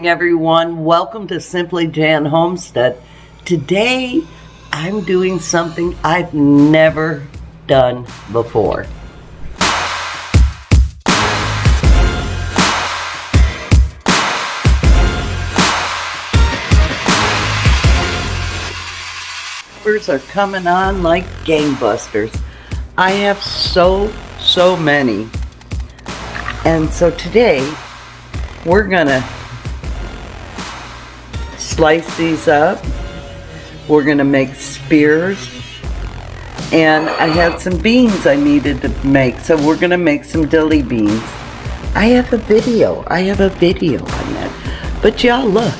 morning, everyone. Welcome to Simply Jan Homestead. Today, I'm doing something I've never done before. Peppers are coming on like gangbusters. I have so many. And so today, we're gonna slice these up. We're gonna make spears. And I had some beans I needed to make, so we're gonna make some dilly beans. I have a video on that. But y'all look.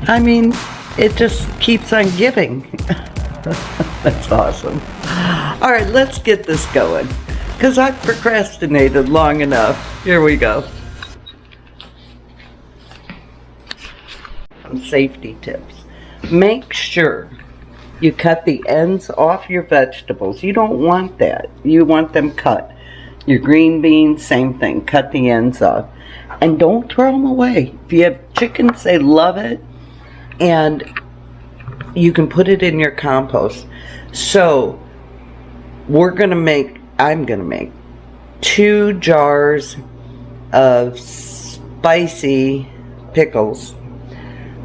I mean, it just keeps on giving. That's awesome. All right, let's get this going, because I've procrastinated long enough. Here we go. Some safety tips. Make sure you cut the ends off your vegetables. You don't want that. You want them cut. Your green beans, same thing. Cut the ends off. And don't throw them away. If you have chickens, they love it. And you can put it in your compost. So I'm gonna make 2 jars of spicy pickles,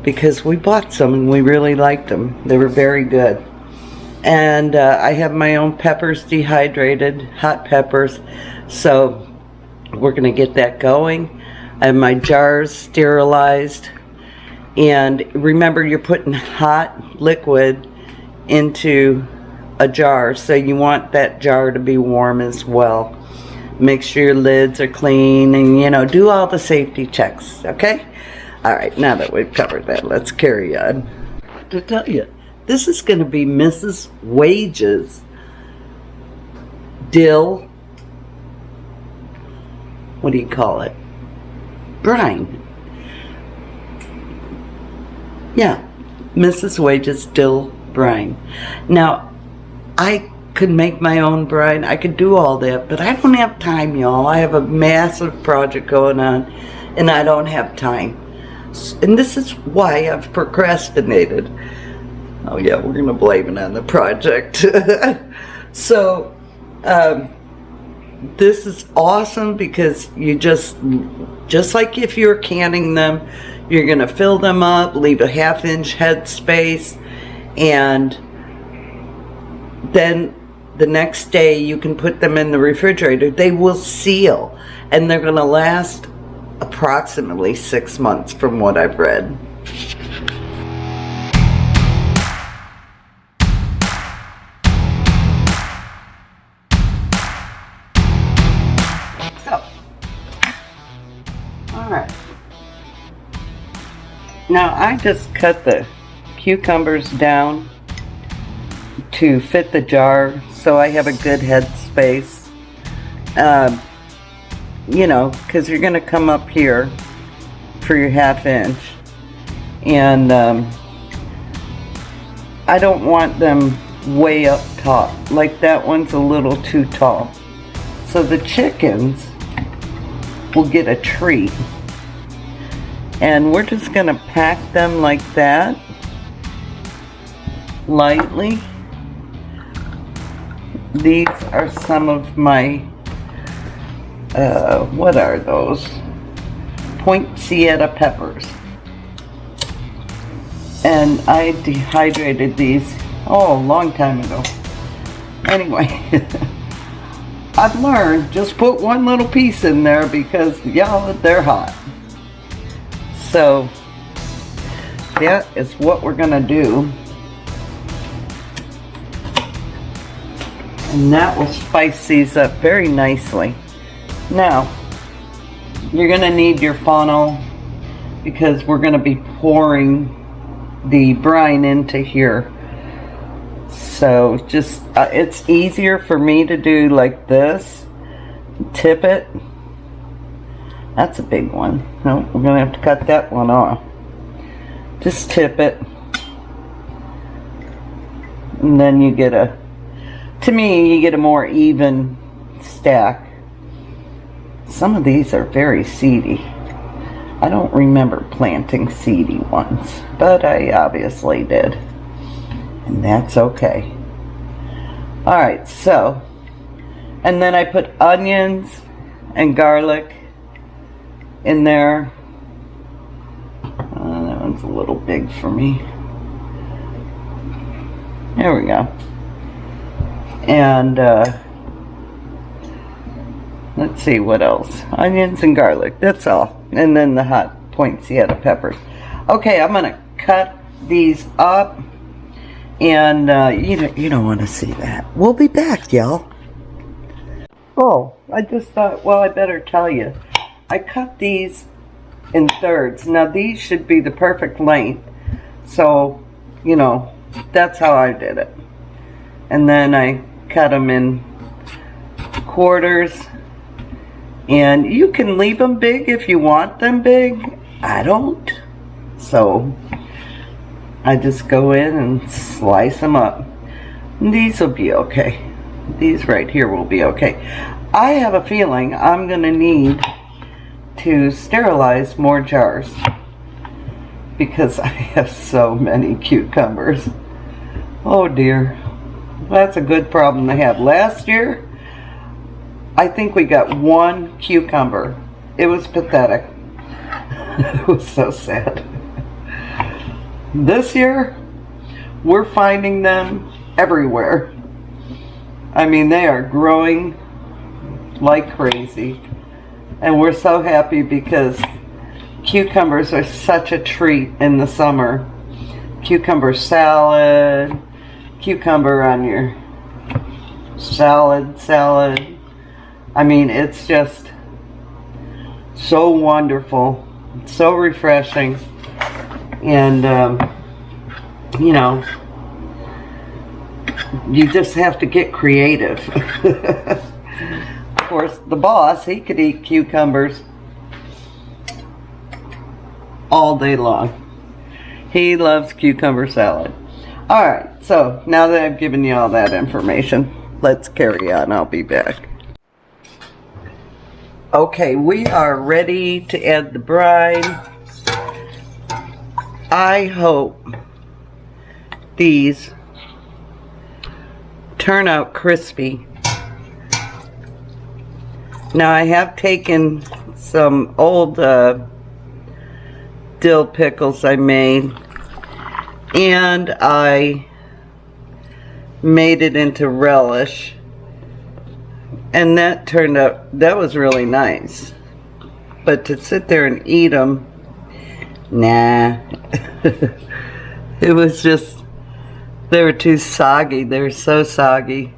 because we bought some and we really liked them. They were very good. And I have my own peppers, dehydrated hot peppers, so we're gonna get that going. I have my jars sterilized. And remember, you're putting hot liquid into a jar, so you want that jar to be warm as well. Make sure your lids are clean, and do all the safety checks, okay? All right, now that we've covered that, let's carry on. To tell you, this is going to be Mrs. Wage's dill, what do you call it? Brine. Yeah, Mrs. Wage's dill brine. Now, I could make my own brine. I could do all that, but I don't have time, y'all. I have a massive project going on, and I don't have time. And this is why I've procrastinated. Oh yeah, we're gonna blame it on the project. So, this is awesome, because you just like if you're canning them, you're gonna fill them up, leave a 1/2 inch head space, and then the next day you can put them in the refrigerator. They will seal, and they're gonna last approximately 6 months from what I've read. So, all right. Now I just cut the cucumbers down to fit the jar, so I have a good head space. Because you're going to come up here for your 1/2 inch. And I don't want them way up top. Like that one's a little too tall. So the chickens will get a treat. And we're just going to pack them like that, lightly. These are some of my, what are those? Poinsettia peppers. And I dehydrated these, a long time ago. Anyway, I've learned, just put one little piece in there, because y'all, they're hot. So that is what we're gonna do. And that will spice these up very nicely. Now, you're gonna need your funnel, because we're gonna be pouring the brine into here. So just, it's easier for me to do like this. Tip it. That's a big one. No, we're going to have to cut that one off. Just tip it. And then you get to me, you get a more even stack. some of these are very seedy. I don't remember planting seedy ones, but I obviously did. And that's okay. Alright, so, and then I put onions and garlic in there. That one's a little big for me. There we go. And let's see what else. Onions and garlic, that's all. And then the hot poinsettia peppers. Okay, I'm gonna cut these up. And you don't want to see that. We'll be back, y'all. Oh, I just thought, well, I better tell you. I cut these in thirds. Now, these should be the perfect length. So, you know, that's how I did it. And then I cut them in quarters. And you can leave them big if you want them big. I don't. So I just go in and slice them up. These will be okay. These right here will be okay. I have a feeling I'm going to need to sterilize more jars because I have so many cucumbers. Oh dear. That's a good problem to have. Last year, I think we got one cucumber. It was pathetic. It was so sad. This year, we're finding them everywhere. I mean, they are growing like crazy. And we're so happy because cucumbers are such a treat in the summer. Cucumber salad, cucumber on your salad. I mean, it's just so wonderful, so refreshing. And, you know, you just have to get creative. Of course, the boss, he could eat cucumbers all day long. He loves cucumber salad. Alright, so now that I've given you all that information, let's carry on. I'll be back. Okay, we are ready to add the brine. I hope these turn out crispy. Now I have taken some old dill pickles I made and I made it into relish, and that turned out, that was really nice. But to sit there and eat them, nah. It was just, they were too soggy. They were so soggy.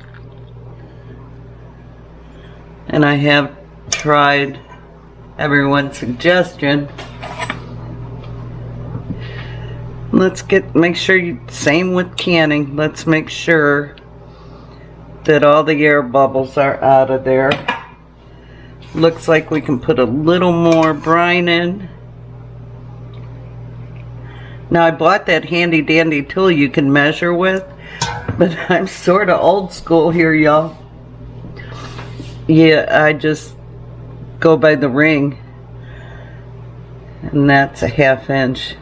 And I have tried everyone's suggestion. Let's make sure same with canning. Let's make sure that all the air bubbles are out of there. Looks like we can put a little more brine in. Now I bought that handy dandy tool you can measure with, but I'm sort of old school here, y'all. Yeah, I just go by the ring, and that's a 1/2 inch.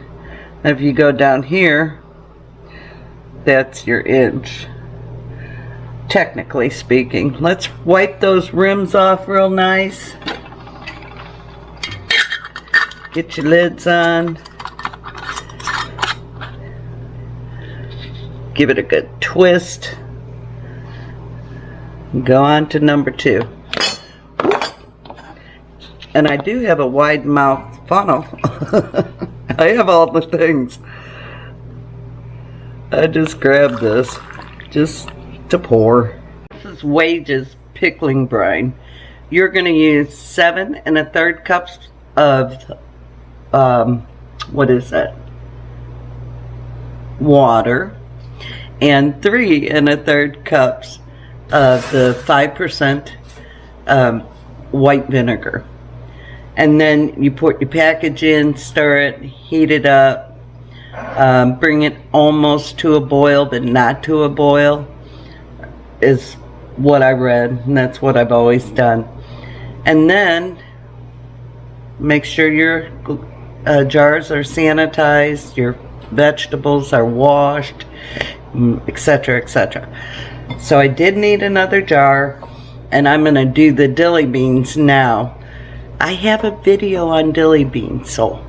If you go down here, that's your inch, technically speaking. Let's wipe those rims off real nice. Get your lids on. Give it a good twist. Go on to number 2. And I do have a wide mouth funnel. I have all the things. I just grabbed this just to pour. This is Wage's pickling brine. You're going to use 7 1/3 cups of what is that? Water, and 3 1/3 cups of the 5% white vinegar. And then you put your package in, stir it, heat it up, bring it almost to a boil, but not to a boil, is what I read, and that's what I've always done. And then Make sure your jars are sanitized, your vegetables are washed, etc., etc. So I did need another jar, and I'm going to do the dilly beans now. I have a video on dilly beans, so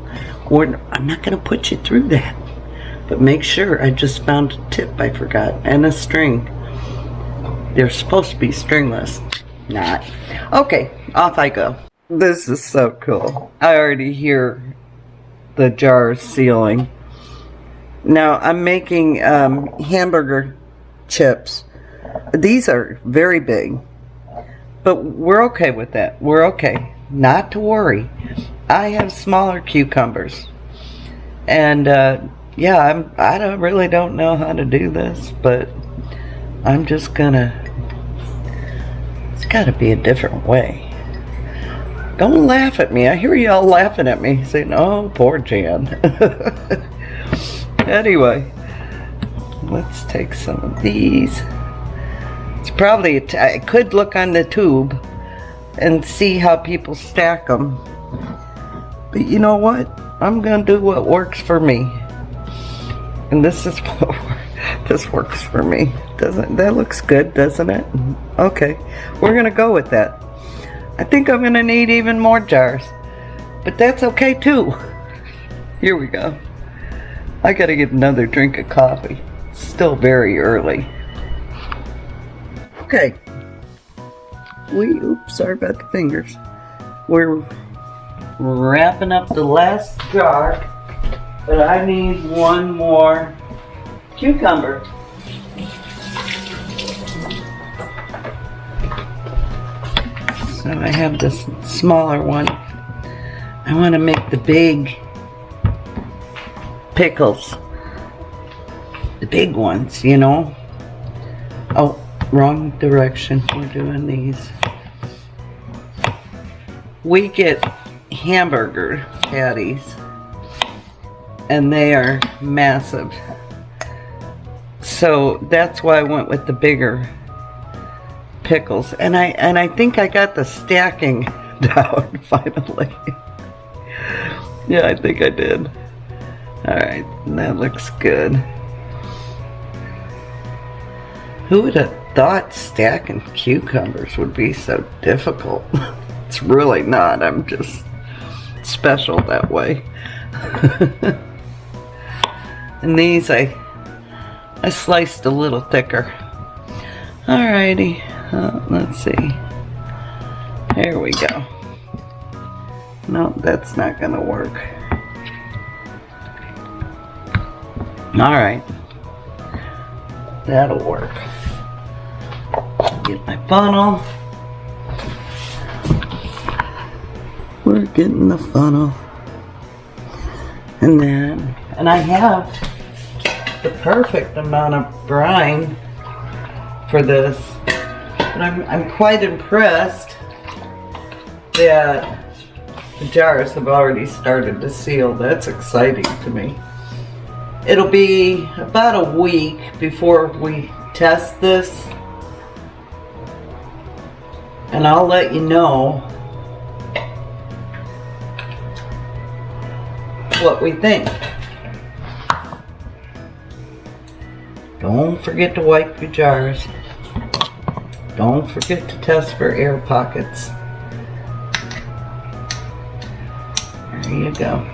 I'm not going to put you through that. But make sure, I just found a tip I forgot, and a string. They're supposed to be stringless. Not. Okay, off I go. This is so cool. I already hear the jars sealing. Now I'm making hamburger chips. These are very big, but we're okay with that. We're okay. Not to worry. I have smaller cucumbers, and yeah, I really don't know how to do this, but I'm just gonna. It's got to be a different way. Don't laugh at me. I hear y'all laughing at me, saying, "Oh, poor Jan." Anyway, let's take some of these. It's probably, I could look on the tube and see how people stack them. But you know what? I'm going to do what works for me. And this is what this works for me. That looks good, doesn't it? Okay, we're going to go with that. I think I'm going to need even more jars. But that's okay too. Here we go. I gotta get another drink of coffee. It's still very early. Okay. Oops, sorry about the fingers. We're wrapping up the last jar, but I need one more cucumber. So I have this smaller one. I want to make the big pickles, the big ones, you know. Oh, wrong direction. We're doing these. We get hamburger patties, and they are massive, so that's why I went with the bigger pickles. And I think I got the stacking down finally. Yeah, I think I did. Alright, that looks good. Who would have thought stacking cucumbers would be so difficult? It's really not. I'm just special that way. And these I sliced a little thicker. Alrighty, let's see. Here we go. No, that's not gonna work. Alright, that'll work. Get my funnel. We're getting the funnel. And I have the perfect amount of brine for this. But I'm quite impressed that the jars have already started to seal. That's exciting to me. It'll be about a week before we test this, and I'll let you know what we think. Don't forget to wipe your jars. Don't forget to test for air pockets. There you go.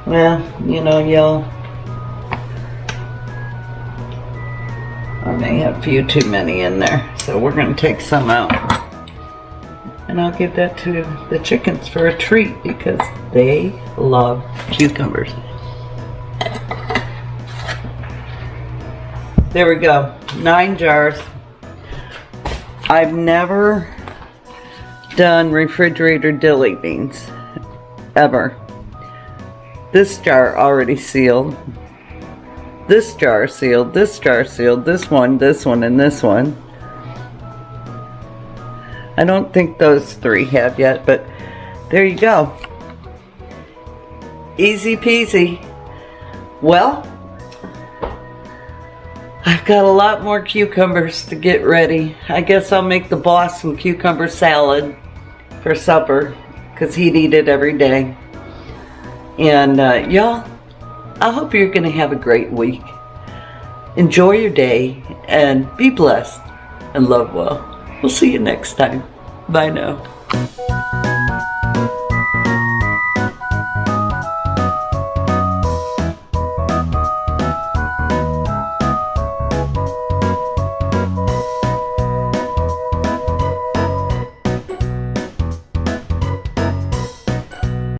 Well, you know, I may have a few too many in there, so we're going to take some out. And I'll give that to the chickens for a treat because they love cucumbers. There we go, 9 jars. I've never done refrigerator dilly beans, ever. This jar already sealed. This jar sealed. This jar sealed. This one, and this one. I don't think those 3 have yet, but there you go. Easy peasy. Well, I've got a lot more cucumbers to get ready. I guess I'll make the boss some cucumber salad for supper because he'd eat it every day. And y'all, I hope you're going to have a great week. Enjoy your day and be blessed and love well. We'll see you next time. Bye now.